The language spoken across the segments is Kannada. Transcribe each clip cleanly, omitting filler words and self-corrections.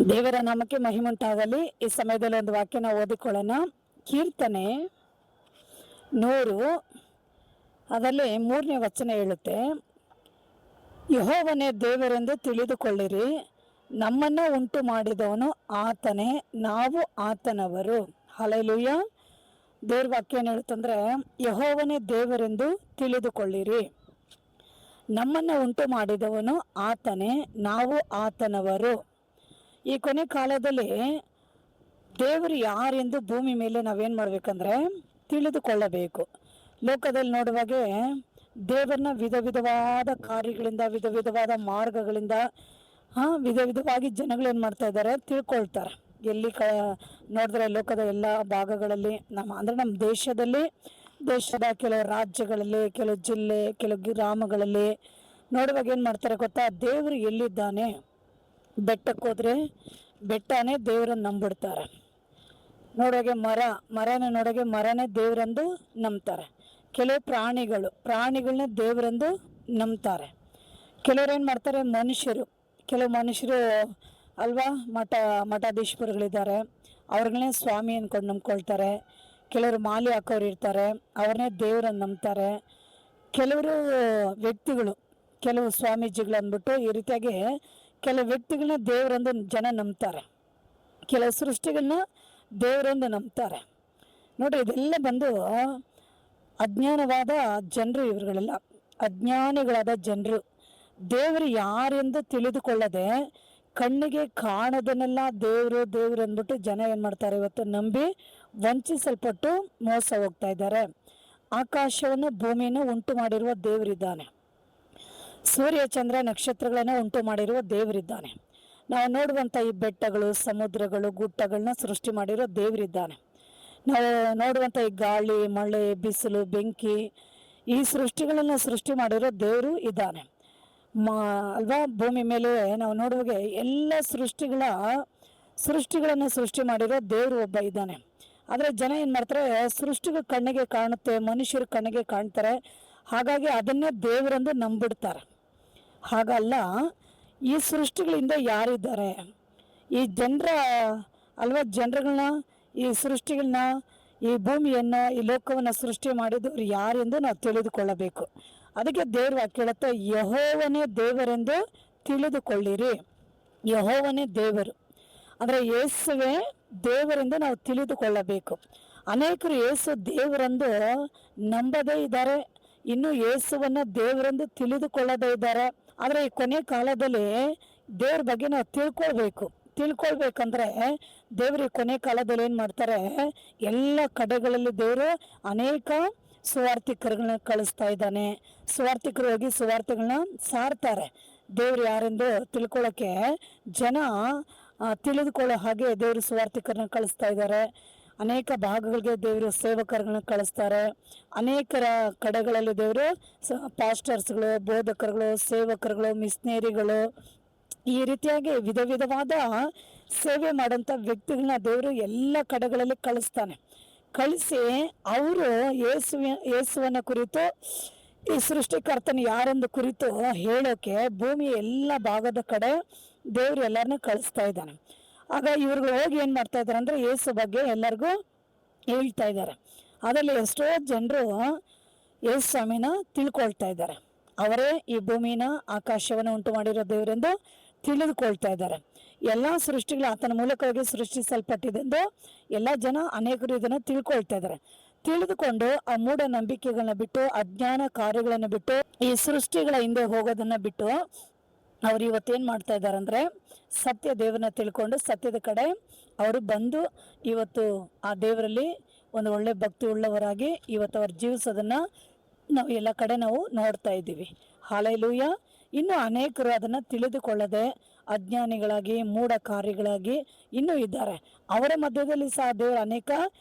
ದೇವರ ನಾಮಕ್ಕೆ ಮಹಿಮುಂಟಾಗಲಿ. ಈ ಸಮಯದಲ್ಲಿ ಒಂದು ವಾಕ್ಯನ ಓದಿಕೊಳ್ಳೋಣ. ಕೀರ್ತನೆ 100 ಅದರಲ್ಲಿ 3ನೇ ವಚನ ಹೇಳುತ್ತೆ, ಯೆಹೋವನೇ ದೇವರೆಂದು ತಿಳಿದುಕೊಳ್ಳಿರಿ, ನಮ್ಮನ್ನು ಉಂಟು ಮಾಡಿದವನು ಆತನೇ, ನಾವು ಆತನವರು. ಹಲ್ಲೆಲೂಯ. ದೇವ್ರ ವಾಕ್ಯ ಏನು ಹೇಳುತ್ತಂದ್ರೆ, ಯೆಹೋವನೇ ದೇವರೆಂದು ತಿಳಿದುಕೊಳ್ಳಿರಿ, ನಮ್ಮನ್ನು ಉಂಟು ಮಾಡಿದವನು ಆತನೇ, ನಾವು ಆತನವರು. ಈ ಕೊನೆ ಕಾಲದಲ್ಲಿ ದೇವರು ಯಾರೆಂದು ಭೂಮಿ ಮೇಲೆ ನಾವೇನು ಮಾಡಬೇಕಂದ್ರೆ ತಿಳಿದುಕೊಳ್ಳಬೇಕು. ಲೋಕದಲ್ಲಿ ನೋಡುವಾಗೆ ದೇವರನ್ನ ವಿಧ ವಿಧವಾದ ಕಾರ್ಯಗಳಿಂದ, ವಿಧ ವಿಧವಾದ ಮಾರ್ಗಗಳಿಂದ ವಿಧ ವಿಧವಾಗಿ ಜನಗಳೇನು ಮಾಡ್ತಾ ಇದ್ದಾರೆ, ತಿಳ್ಕೊಳ್ತಾರೆ. ಎಲ್ಲಿ ನೋಡಿದ್ರೆ ಲೋಕದ ಎಲ್ಲ ಭಾಗಗಳಲ್ಲಿ ನಮ್ಮ ದೇಶದ ಕೆಲವು ರಾಜ್ಯಗಳಲ್ಲಿ, ಕೆಲವು ಜಿಲ್ಲೆ, ಕೆಲವು ಗ್ರಾಮಗಳಲ್ಲಿ ನೋಡುವಾಗ ಏನು ಮಾಡ್ತಾರೆ ಗೊತ್ತಾ, ದೇವರು ಎಲ್ಲಿದ್ದಾನೆ, ಬೆಟ್ಟಕ್ಕೆ ಹೋದ್ರೆ ಬೆಟ್ಟನೇ ದೇವರನ್ನು ನಂಬಿಡ್ತಾರೆ. ನೋಡೋಗೆ ಮರನೇ ದೇವರೆಂದು ನಂಬ್ತಾರೆ. ಕೆಲವು ಪ್ರಾಣಿಗಳನ್ನ ದೇವರೆಂದು ನಂಬ್ತಾರೆ. ಕೆಲವ್ರು ಏನು ಮಾಡ್ತಾರೆ, ಕೆಲವು ಮನುಷ್ಯರು ಅಲ್ವಾ, ಮಠಾಧೀಶ್ವರಗಳಿದ್ದಾರೆ, ಅವ್ರನ್ನೇ ಸ್ವಾಮಿ ಅಂದ್ಕೊಂಡು ನಂಬ್ಕೊಳ್ತಾರೆ. ಕೆಲವರು ಮಾಲೆ ಹಾಕೋರು ಇರ್ತಾರೆ, ಅವ್ರನ್ನೇ ದೇವರನ್ನು ನಂಬ್ತಾರೆ. ಕೆಲವರು ವ್ಯಕ್ತಿಗಳು, ಕೆಲವು ಸ್ವಾಮೀಜಿಗಳು ಅಂದ್ಬಿಟ್ಟು ಈ ರೀತಿಯಾಗಿ ಕೆಲವು ವ್ಯಕ್ತಿಗಳನ್ನ ದೇವರೆಂದು ಜನ ನಂಬ್ತಾರೆ. ಕೆಲವು ಸೃಷ್ಟಿಗಳನ್ನ ದೇವರೆಂದು ನಂಬ್ತಾರೆ. ನೋಡಿ, ಇದೆಲ್ಲ ಬಂದು ಅಜ್ಞಾನವಾದ ಜನರು. ಇವರುಗಳೆಲ್ಲ ಅಜ್ಞಾನಿಗಳಾದ ಜನರು. ದೇವರು ಯಾರೆಂದು ತಿಳಿದುಕೊಳ್ಳದೆ ಕಣ್ಣಿಗೆ ಕಾಣೋದನ್ನೆಲ್ಲ ದೇವರು ಅಂದ್ಬಿಟ್ಟು ಜನ ಏನು ಮಾಡ್ತಾರೆ, ಇವತ್ತು ನಂಬಿ ವಂಚಿಸಲ್ಪಟ್ಟು ಮೋಸ ಹೋಗ್ತಾ ಇದ್ದಾರೆ. ಆಕಾಶವನ್ನು ಭೂಮಿಯನ್ನು ಉಂಟು ಮಾಡಿರುವ ದೇವರಿದ್ದಾನೆ. ಸೂರ್ಯ ಚಂದ್ರ ನಕ್ಷತ್ರಗಳನ್ನು ಉಂಟು ಮಾಡಿರುವ ದೇವರಿದ್ದಾನೆ. ನಾವು ನೋಡುವಂಥ ಈ ಬೆಟ್ಟಗಳು, ಸಮುದ್ರಗಳು, ಗುಡ್ಡಗಳನ್ನ ಸೃಷ್ಟಿ ಮಾಡಿರೋ ದೇವರಿದ್ದಾನೆ. ನಾವು ನೋಡುವಂಥ ಈ ಗಾಳಿ, ಮಳೆ, ಬಿಸಿಲು, ಬೆಂಕಿ, ಈ ಸೃಷ್ಟಿಗಳನ್ನ ಸೃಷ್ಟಿ ಮಾಡಿರೋ ದೇವರು ಇದ್ದಾನೆ ಅಲ್ವಾ. ಭೂಮಿ ಮೇಲೆ ನಾವು ನೋಡುವಾಗ ಎಲ್ಲ ಸೃಷ್ಟಿಗಳನ್ನು ಸೃಷ್ಟಿ ಮಾಡಿರೋ ದೇವರು ಒಬ್ಬ ಇದ್ದಾನೆ. ಆದರೆ ಜನ ಏನು ಮಾಡ್ತಾರೆ, ಸೃಷ್ಟಿಗಳು ಕಣ್ಣಿಗೆ ಕಾಣುತ್ತೆ, ಮನುಷ್ಯರು ಕಣ್ಣಿಗೆ ಕಾಣ್ತಾರೆ, ಹಾಗಾಗಿ ಅದನ್ನೇ ದೇವರೆಂದು ನಂಬಿಡ್ತಾರೆ. ಹಾಗಲ್ಲ, ಈ ಸೃಷ್ಟಿಗಳಿಂದ ಯಾರಿದ್ದಾರೆ, ಈ ಜನರುಗಳನ್ನ, ಈ ಸೃಷ್ಟಿಗಳನ್ನ, ಈ ಭೂಮಿಯನ್ನು, ಈ ಲೋಕವನ್ನು ಸೃಷ್ಟಿ ಮಾಡಿದವರು ಯಾರೆಂದು ನಾವು ತಿಳಿದುಕೊಳ್ಳಬೇಕು. ಅದಕ್ಕೆ ದೇವ್ರ ವಾಕ್ಯ ಹೇಳುತ್ತೆ, ಯೆಹೋವನೇ ದೇವರೆಂದು ತಿಳಿದುಕೊಳ್ಳಿರಿ. ಯೆಹೋವನೇ ದೇವರು ಅಂದರೆ ಯೇಸುವೇ ದೇವರೆಂದು ನಾವು ತಿಳಿದುಕೊಳ್ಳಬೇಕು. ಅನೇಕರು ಯೇಸು ದೇವರೆಂದು ನಂಬದೇ ಇದ್ದಾರೆ, ಇನ್ನು ಯೇಸುವನ್ನ ದೇವರೆಂದು ತಿಳಿದುಕೊಳ್ಳದೇ ಇದ್ದಾರೆ. ಆದರೆ ಈ ಕೊನೆ ಕಾಲದಲ್ಲಿ ದೇವ್ರ ಬಗ್ಗೆ ನಾವು ತಿಳ್ಕೊಳ್ಬೇಕಂದ್ರೆ ದೇವ್ರ ಕೊನೆ ಕಾಲದಲ್ಲಿ ಏನು ಮಾಡ್ತಾರೆ, ಎಲ್ಲ ಕಡೆಗಳಲ್ಲಿ ದೇವರು ಅನೇಕ ಸುವಾರ್ತಿಕರುಗಳನ್ನ ಕಳಿಸ್ತಾ ಇದ್ದಾನೆ. ಸುವಾರ್ತಿಕರು ಹೋಗಿ ಸುವಾರ್ತೆಗಳನ್ನ ಸಾರ್ತಾರೆ. ದೇವ್ರು ಯಾರೆಂದು ತಿಳ್ಕೊಳ್ಳೋಕ್ಕೆ ಜನ ತಿಳಿದುಕೊಳ್ಳೋ ಹಾಗೆ ದೇವರು ಸುವಾರ್ತಿಕರನ್ನ ಕಳಿಸ್ತಾ ಇದ್ದಾರೆ. ಅನೇಕ ಭಾಗಗಳಿಗೆ ದೇವರು ಸೇವಕರುಗಳನ್ನ ಕಳಿಸ್ತಾರೆ. ಅನೇಕರ ಕಡೆಗಳಲ್ಲಿ ದೇವರು ಪಾಸ್ಟರ್ಸ್ಗಳು, ಬೋಧಕರುಗಳು, ಸೇವಕರುಗಳು, ಮಿಷನರಿಗಳು, ಈ ರೀತಿಯಾಗಿ ವಿಧ ವಿಧವಾದ ಸೇವೆ ಮಾಡೋಂಥ ವ್ಯಕ್ತಿಗಳನ್ನ ದೇವರು ಎಲ್ಲ ಕಡೆಗಳಲ್ಲಿ ಕಳಿಸಿ ಅವರು ಯೇಸುವನ ಕುರಿತು, ಈ ಸೃಷ್ಟಿಕರ್ತನ ಯಾರೆಂದು ಕುರಿತು ಹೇಳೋಕೆ ಭೂಮಿಯ ಎಲ್ಲ ಭಾಗದ ಕಡೆ ದೇವರು ಎಲ್ಲರನ್ನೂ ಕಳಿಸ್ತಾ ಇದ್ದಾನೆ. ಆಗ ಇವ್ರುಗಳು ಹೋಗಿ ಏನು ಮಾಡ್ತಾ ಇದ್ದಾರೆ ಅಂದರೆ ಯೇಸು ಬಗ್ಗೆ ಎಲ್ಲರಿಗೂ ಹೇಳ್ತಾ ಇದ್ದಾರೆ. ಅದರಲ್ಲಿ ಎಷ್ಟೋ ಜನರು ಯೇಸು ಸ್ವಾಮಿನ ತಿಳ್ಕೊಳ್ತಾ ಇದ್ದಾರೆ. ಅವರೇ ಈ ಭೂಮಿನ, ಆಕಾಶವನ್ನು ಉಂಟು ಮಾಡಿರೋ ದೇವರೆಂದು ತಿಳಿದುಕೊಳ್ತಾ ಇದ್ದಾರೆ. ಎಲ್ಲ ಸೃಷ್ಟಿಗಳು ಆತನ ಮೂಲಕವಾಗಿ ಸೃಷ್ಟಿಸಲ್ಪಟ್ಟಿದ್ದೆಂದು ಎಲ್ಲ ಜನ, ಅನೇಕರು ಇದನ್ನು ತಿಳ್ಕೊಳ್ತಾ ಇದ್ದಾರೆ. ತಿಳಿದುಕೊಂಡು ಆ ಮೂಢನಂಬಿಕೆಗಳನ್ನ ಬಿಟ್ಟು, ಅಜ್ಞಾನ ಕಾರ್ಯಗಳನ್ನು ಬಿಟ್ಟು, ಈ ಸೃಷ್ಟಿಗಳ ಹಿಂದೆ ಹೋಗೋದನ್ನ ಬಿಟ್ಟು ಅವ್ರು ಇವತ್ತೇನು ಮಾಡ್ತಾ ಇದ್ದಾರೆ ಅಂದರೆ ಸತ್ಯ ದೇವರನ್ನ ತಿಳ್ಕೊಂಡು ಸತ್ಯದ ಕಡೆ ಅವರು ಬಂದು ಇವತ್ತು ಆ ದೇವರಲ್ಲಿ ಒಂದು ಒಳ್ಳೆ ಭಕ್ತಿ ಉಳ್ಳವರಾಗಿ ಇವತ್ತು ಅವ್ರು ಜೀವಿಸೋದನ್ನು ನಾವು ಎಲ್ಲ ಕಡೆ ನಾವು ನೋಡ್ತಾ ಇದ್ದೀವಿ. ಹಲ್ಲೆಲೂಯ. ಇನ್ನು ಅನೇಕರು ಅದನ್ನು ತಿಳಿದುಕೊಳ್ಳದೆ ಅಜ್ಞಾನಿಗಳಾಗಿ, ಮೂಢ ಕಾರ್ಯಗಳಾಗಿ ಇನ್ನೂ ಇದ್ದಾರೆ. ಅವರ ಮಧ್ಯದಲ್ಲಿ ಸಹ ದೇವರು ಅನೇಕ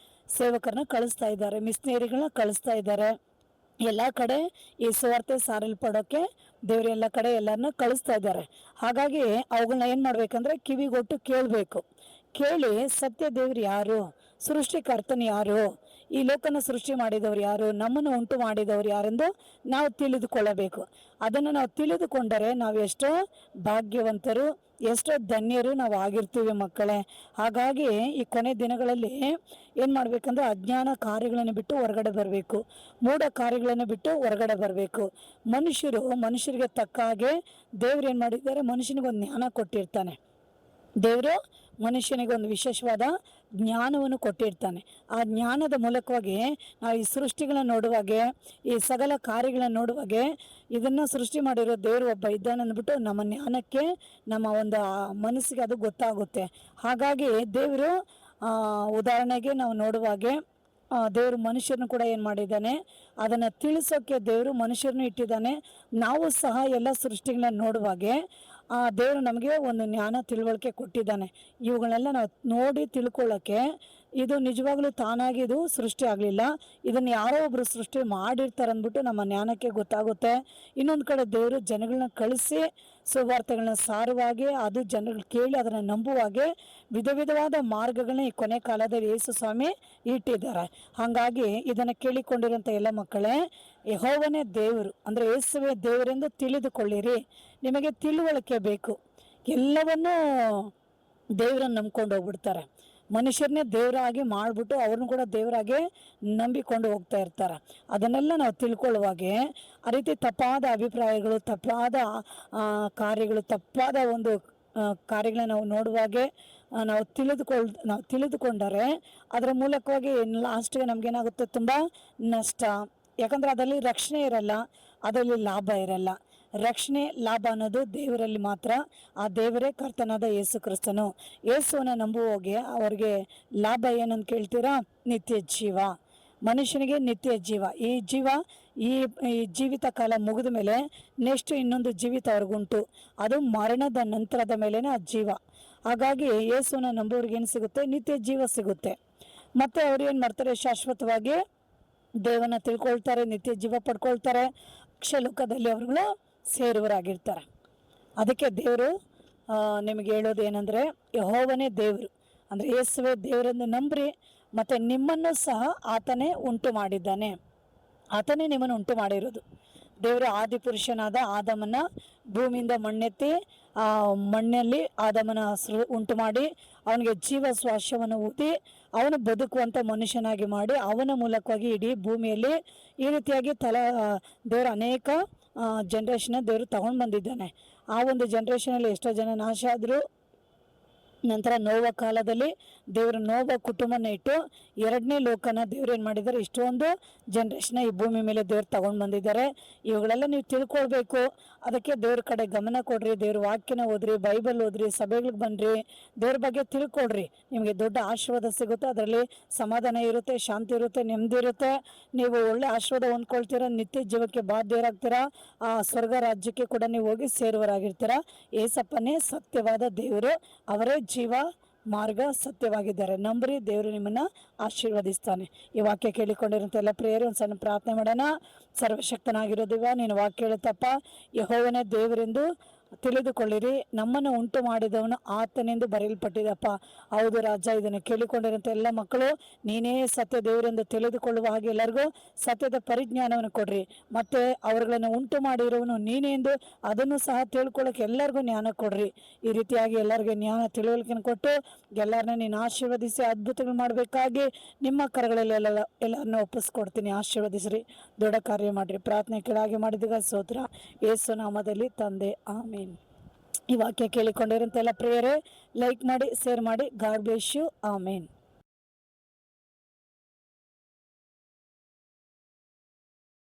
ಸೇವಕರನ್ನ ಕಳಿಸ್ತಾ ಇದ್ದಾರೆ, ಮಿಷನರಿಗಳನ್ನ ಕಳಿಸ್ತಾ ಇದ್ದಾರೆ. ಎಲ್ಲ ಕಡೆ ಈ ಸುವಾರ್ತೆ ಸಾರಲ್ಪಡೋಕ್ಕೆ ದೇವರು ಎಲ್ಲ ಕಡೆ ಎಲ್ಲರನ್ನ ಕಳಿಸ್ತಾ ಇದ್ದಾರೆ. ಹಾಗಾಗಿ ಅವುಗಳನ್ನ ಏನು ಮಾಡ್ಬೇಕಂದ್ರೆ ಕಿವಿಗೊಟ್ಟು ಕೇಳಿ ಸತ್ಯ ದೇವ್ರು ಯಾರು, ಸೃಷ್ಟಿಕರ್ತನ ಯಾರು, ಈ ಲೋಕನ ಸೃಷ್ಟಿ ಮಾಡಿದವರು ಯಾರು, ನಮ್ಮನ್ನು ಉಂಟು ಮಾಡಿದವರು ಯಾರೆಂದು ನಾವು ತಿಳಿದುಕೊಳ್ಳಬೇಕು. ಅದನ್ನು ನಾವು ತಿಳಿದುಕೊಂಡರೆ ನಾವು ಎಷ್ಟೋ ಭಾಗ್ಯವಂತರು, ಎಷ್ಟೋ ಧನ್ಯರು ನಾವು ಆಗಿರ್ತೀವಿ ಮಕ್ಕಳೇ. ಹಾಗಾಗಿ ಈ ಕೊನೆ ದಿನಗಳಲ್ಲಿ ಏನು ಮಾಡಬೇಕಂದ್ರೆ ಅಜ್ಞಾನ ಕಾರ್ಯಗಳನ್ನು ಬಿಟ್ಟು ಹೊರಗಡೆ ಬರಬೇಕು, ಮೂಢ ಕಾರ್ಯಗಳನ್ನು ಬಿಟ್ಟು ಹೊರಗಡೆ ಬರಬೇಕು. ಮನುಷ್ಯರಿಗೆ ತಕ್ಕ ಹಾಗೆ ದೇವ್ರು ಏನು ಮಾಡಿದ್ದಾರೆ, ಮನುಷ್ಯನಿಗೊಂದು ಜ್ಞಾನ ಕೊಟ್ಟಿರ್ತಾನೆ. ದೇವರು ಮನುಷ್ಯನಿಗೆ ಒಂದು ವಿಶೇಷವಾದ ಜ್ಞಾನವನ್ನು ಕೊಟ್ಟಿರ್ತಾನೆ. ಆ ಜ್ಞಾನದ ಮೂಲಕವಾಗಿ ನಾವು ಈ ಸೃಷ್ಟಿಗಳನ್ನ ನೋಡುವಾಗೆ, ಈ ಸಕಲ ಕಾರ್ಯಗಳನ್ನು ನೋಡುವಾಗೆ, ಇದನ್ನು ಸೃಷ್ಟಿ ಮಾಡಿರೋ ದೇವರು ಒಬ್ಬ ಇದ್ದಾನೆ ಅಂದ್ಬಿಟ್ಟು ನಮ್ಮ ಜ್ಞಾನಕ್ಕೆ, ನಮ್ಮ ಒಂದು ಮನಸ್ಸಿಗೆ ಅದು ಗೊತ್ತಾಗುತ್ತೆ. ಹಾಗಾಗಿ ದೇವರು ಉದಾಹರಣೆಗೆ ನಾವು ನೋಡುವಾಗೆ ದೇವರು ಮನುಷ್ಯರನ್ನು ಕೂಡ ಏನು ಮಾಡಿದ್ದಾನೆ, ಅದನ್ನು ತಿಳಿಸೋಕ್ಕೆ ದೇವರು ಮನುಷ್ಯರನ್ನು ಇಟ್ಟಿದ್ದಾನೆ. ನಾವು ಸಹ ಎಲ್ಲ ಸೃಷ್ಟಿಗಳನ್ನ ನೋಡುವಾಗೆ ದೇವರು ನಮಗೆ ಒಂದು ಜ್ಞಾನ ತಿಳುವಳಿಕೆ ಕೊಟ್ಟಿದ್ದಾನೆ. ಇವುಗಳನ್ನೆಲ್ಲ ನಾವು ನೋಡಿ ತಿಳ್ಕೊಳ್ಳೋಕ್ಕೆ, ಇದು ನಿಜವಾಗ್ಲೂ ತಾನಾಗಿ ಇದು ಸೃಷ್ಟಿ ಆಗಲಿಲ್ಲ, ಇದನ್ನು ಯಾರೋ ಒಬ್ಬರು ಸೃಷ್ಟಿ ಮಾಡಿರ್ತಾರೆ ಅಂದ್ಬಿಟ್ಟು ನಮ್ಮ ಜ್ಞಾನಕ್ಕೆ ಗೊತ್ತಾಗುತ್ತೆ. ಇನ್ನೊಂದು ಕಡೆ ದೇವರು ಜನಗಳನ್ನ ಕಳಿಸಿ ಸುವಾರ್ತೆಗಳನ್ನ ಸಾರುವಾಗೆ, ಅದು ಜನಗಳು ಕೇಳಿ ಅದನ್ನು ನಂಬುವಾಗೆ ವಿಧ ವಿಧವಾದ ಮಾರ್ಗಗಳನ್ನ ಈ ಕೊನೆ ಕಾಲದಲ್ಲಿ ಯೇಸು ಸ್ವಾಮಿ ಇಟ್ಟಿದ್ದಾರೆ. ಹಾಗಾಗಿ ಇದನ್ನು ಕೇಳಿಕೊಂಡಿರೋಂಥ ಎಲ್ಲ ಮಕ್ಕಳೇ, ಯೆಹೋವನೇ ದೇವರು ಅಂದರೆ ಯೇಸುವೇ ದೇವರೆಂದು ತಿಳಿದುಕೊಳ್ಳಿರಿ. ನಿಮಗೆ ತಿಳುವಳಿಕೆ ಬೇಕು. ಎಲ್ಲವನ್ನೂ ದೇವರನ್ನು ನಂಬ್ಕೊಂಡು ಹೋಗ್ಬಿಡ್ತಾರೆ. ಮನುಷ್ಯರನ್ನೇ ದೇವರಾಗಿ ಮಾಡಿಬಿಟ್ಟು ಅವ್ರನ್ನೂ ಕೂಡ ದೇವರಾಗಿ ನಂಬಿಕೊಂಡು ಹೋಗ್ತಾ ಇರ್ತಾರೆ. ಅದನ್ನೆಲ್ಲ ನಾವು ತಿಳ್ಕೊಳ್ಳುವಾಗೆ ಆ ರೀತಿ ತಪ್ಪಾದ ಅಭಿಪ್ರಾಯಗಳು, ತಪ್ಪಾದ ಕಾರ್ಯಗಳು, ತಪ್ಪಾದ ಒಂದು ಕಾರ್ಯಗಳನ್ನ ನಾವು ನೋಡುವಾಗೆ ನಾವು ತಿಳಿದುಕೊಂಡರೆ ಅದರ ಮೂಲಕವಾಗಿ ಲಾಸ್ಟ್ಗೆ ನಮಗೇನಾಗುತ್ತೆ, ತುಂಬ ನಷ್ಟ. ಯಾಕಂದರೆ ಅದರಲ್ಲಿ ರಕ್ಷಣೆ ಇರಲ್ಲ, ಅದರಲ್ಲಿ ಲಾಭ ಇರಲ್ಲ. ರಕ್ಷಣೆ ಲಾಭ ಅನ್ನೋದು ದೇವರಲ್ಲಿ ಮಾತ್ರ. ಆ ದೇವರೇ ಕರ್ತನಾದ ಯೇಸು ಕ್ರಿಸ್ತನು. ಯೇಸುವನ್ನು ನಂಬುವಾಗೆ ಅವ್ರಿಗೆ ಲಾಭ ಏನಂತ ಕೇಳ್ತೀರಾ? ನಿತ್ಯ ಜೀವ. ಮನುಷ್ಯನಿಗೆ ನಿತ್ಯ ಜೀವ. ಈ ಜೀವಿತ ಕಾಲ ಮುಗಿದ ಮೇಲೆ ನೆಕ್ಸ್ಟ್ ಇನ್ನೊಂದು ಜೀವಿತ ಅವ್ರಿಗುಂಟು, ಅದು ಮರಣದ ನಂತರದ ಮೇಲೇನೆ ಆ ಜೀವ. ಹಾಗಾಗಿ ಯೇಸುವನ್ನು ನಂಬುವವ್ರಿಗೆ ಏನು ಸಿಗುತ್ತೆ? ನಿತ್ಯ ಜೀವ ಸಿಗುತ್ತೆ. ಮತ್ತು ಅವ್ರು ಏನು ಮಾಡ್ತಾರೆ? ಶಾಶ್ವತವಾಗಿ ದೇವನ ತಿಳ್ಕೊಳ್ತಾರೆ, ನಿತ್ಯ ಜೀವ ಪಡ್ಕೊಳ್ತಾರೆ, ಅಕ್ಷಲೋಕದಲ್ಲಿ ಅವ್ರುಗಳು ಸೇರುವರಾಗಿರ್ತಾರೆ. ಅದಕ್ಕೆ ದೇವರು ನಿಮಗೆ ಹೇಳೋದು ಏನಂದರೆ, ಯೆಹೋವನೇ ದೇವರು ಅಂದರೆ ಯೇಸುವೇ ದೇವರೆಂದು ನಂಬ್ರಿ. ಮತ್ತು ನಿಮ್ಮನ್ನು ಸಹ ಆತನೇ ಉಂಟು ಮಾಡಿದ್ದಾನೆ. ಆತನೇ ನಿಮ್ಮನ್ನು ಉಂಟು ಮಾಡಿರೋದು. ದೇವರು ಆದಿಪುರುಷನಾದ ಆದಮನ ಭೂಮಿಯಿಂದ ಮಣ್ಣೆತ್ತಿ ಮಣ್ಣಲ್ಲಿ ಆದಮನ ಉಂಟು ಮಾಡಿ ಅವನಿಗೆ ಜೀವ ಶ್ವಾಸವನ್ನು ಊದಿ ಅವನು ಬದುಕುವಂಥ ಮನುಷ್ಯನಾಗಿ ಮಾಡಿ ಅವನ ಮೂಲಕವಾಗಿ ಇಡೀ ಭೂಮಿಯಲ್ಲಿ ಈ ರೀತಿಯಾಗಿ ದೇವರು ಅನೇಕ ಜನ್ರೇಷನ್ ದೇವರು ತಗೊಂಡು ಬಂದಿದ್ದಾನೆ. ಆ ಒಂದು ಜನ್ರೇಷನಲ್ಲಿ ಎಷ್ಟೋ ಜನ ನಾಶ ಆದರು. ನಂತರ ನೋವ ಕಾಲದಲ್ಲಿ ದೇವರು ನೋವ ಕುಟುಂಬನ ಇಟ್ಟು ಎರಡನೇ ಲೋಕನ ದೇವ್ರು ಏನು ಮಾಡಿದ್ದಾರೆ, ಇಷ್ಟೊಂದು ಜನ್ರೇಷನ್ನ ಈ ಭೂಮಿ ಮೇಲೆ ದೇವ್ರು ತಗೊಂಡು ಬಂದಿದ್ದಾರೆ. ಇವುಗಳೆಲ್ಲ ನೀವು ತಿಳ್ಕೊಳ್ಬೇಕು. ಅದಕ್ಕೆ ದೇವ್ರ ಕಡೆ ಗಮನ ಕೊಡ್ರಿ, ದೇವ್ರ ವಾಕ್ಯನ ಓದ್ರಿ, ಬೈಬಲ್ ಓದ್ರಿ, ಸಭೆಗಳಿಗೆ ಬನ್ನಿರಿ, ದೇವ್ರ ಬಗ್ಗೆ ತಿಳ್ಕೊಳ್ರಿ. ನಿಮಗೆ ದೊಡ್ಡ ಆಶೀರ್ವಾದ ಸಿಗುತ್ತೆ. ಅದರಲ್ಲಿ ಸಮಾಧಾನ ಇರುತ್ತೆ, ಶಾಂತಿ ಇರುತ್ತೆ, ನೆಮ್ಮದಿ ಇರುತ್ತೆ. ನೀವು ಒಳ್ಳೆ ಆಶೀರ್ವಾದ ಹೊಂದ್ಕೊಳ್ತೀರ, ನಿತ್ಯ ಜೀವಕ್ಕೆ ಬಾಧ್ಯರಾಗ್ತೀರಾ, ಆ ಸ್ವರ್ಗ ರಾಜ್ಯಕ್ಕೆ ಕೂಡ ನೀವು ಹೋಗಿ ಸೇರುವರಾಗಿರ್ತೀರ. ಏಸಪ್ಪನೇ ಸತ್ಯವಾದ ದೇವರು, ಅವರೇ ಜೀವ ಮಾರ್ಗ ಸತ್ಯವಾಗಿದ್ದಾರೆ. ನಂಬ್ರಿ, ದೇವರು ನಿಮ್ಮನ್ನು ಆಶೀರ್ವದಿಸ್ತಾನೆ. ಈ ವಾಕ್ಯ ಕೇಳಿಕೊಂಡಿರೋಂಥ ಎಲ್ಲ ಪ್ರಿಯರು ಒಂದು ಸಣ್ಣ ಪ್ರಾರ್ಥನೆ ಮಾಡೋಣ. ಸರ್ವಶಕ್ತನಾಗಿರೋ ದೇವ, ನೀನು ವಾಕ್ಯ ಹೇಳುತ್ತಪ್ಪ, ಯೆಹೋವನೇ ದೇವರೆಂದು ತಿಳಿದುಕೊಳ್ಳಿರಿ, ನಮ್ಮನ್ನು ಉಂಟು ಮಾಡಿದವನು ಆತನೆಂದು ಬರೆಯಲ್ಪಟ್ಟಿದಪ್ಪ. ಹೌದು ರಾಜ, ಇದನ್ನು ಕೇಳಿಕೊಂಡಿರೋಂಥ ಎಲ್ಲ ಮಕ್ಕಳು ನೀನೇ ಸತ್ಯ ದೇವರೆಂದು ತಿಳಿದುಕೊಳ್ಳುವ ಹಾಗೆ ಎಲ್ಲರಿಗೂ ಸತ್ಯದ ಪರಿಜ್ಞಾನವನ್ನು ಕೊಡ್ರಿ. ಮತ್ತು ಅವರುಗಳನ್ನು ಉಂಟು ಮಾಡಿರೋನು ನೀನೇ ಎಂದು ಅದನ್ನು ಸಹ ತಿಳ್ಕೊಳ್ಳೋಕೆ ಎಲ್ಲರಿಗೂ ಜ್ಞಾನ ಕೊಡ್ರಿ. ಈ ರೀತಿಯಾಗಿ ಎಲ್ಲರಿಗೂ ಜ್ಞಾನ ತಿಳುವಳಿಕೆಯನ್ನು ಕೊಟ್ಟು ಎಲ್ಲರನ್ನ ನೀನು ಆಶೀರ್ವದಿಸಿ ಅದ್ಭುತಗಳು ಮಾಡಬೇಕಾಗಿ ನಿಮ್ಮ ಕರಗಳಲ್ಲಿ ಎಲ್ಲರನ್ನ ಒಪ್ಪಿಸ್ಕೊಡ್ತೀನಿ. ಆಶೀರ್ವದಿಸ್ರಿ, ದೊಡ್ಡ ಕಾರ್ಯ ಮಾಡಿರಿ. ಪ್ರಾರ್ಥನೆ ಕೆಳಗೆ ಮಾಡಿದಾಗ ಸ್ತೋತ್ರ, ಯೇಸು ನಾಮದಲ್ಲಿ ತಂದೆ, ಆಮೇನ್. ಈ ವಾಕ್ಯ ಕೇಳಿಕೊಂಡಿರೋಂಥ ಎಲ್ಲ ಪ್ರೇಯರೇ ಲೈಕ್ ಮಾಡಿ, ಶೇರ್ ಮಾಡಿ. God bless you. ಆಮೇನ್.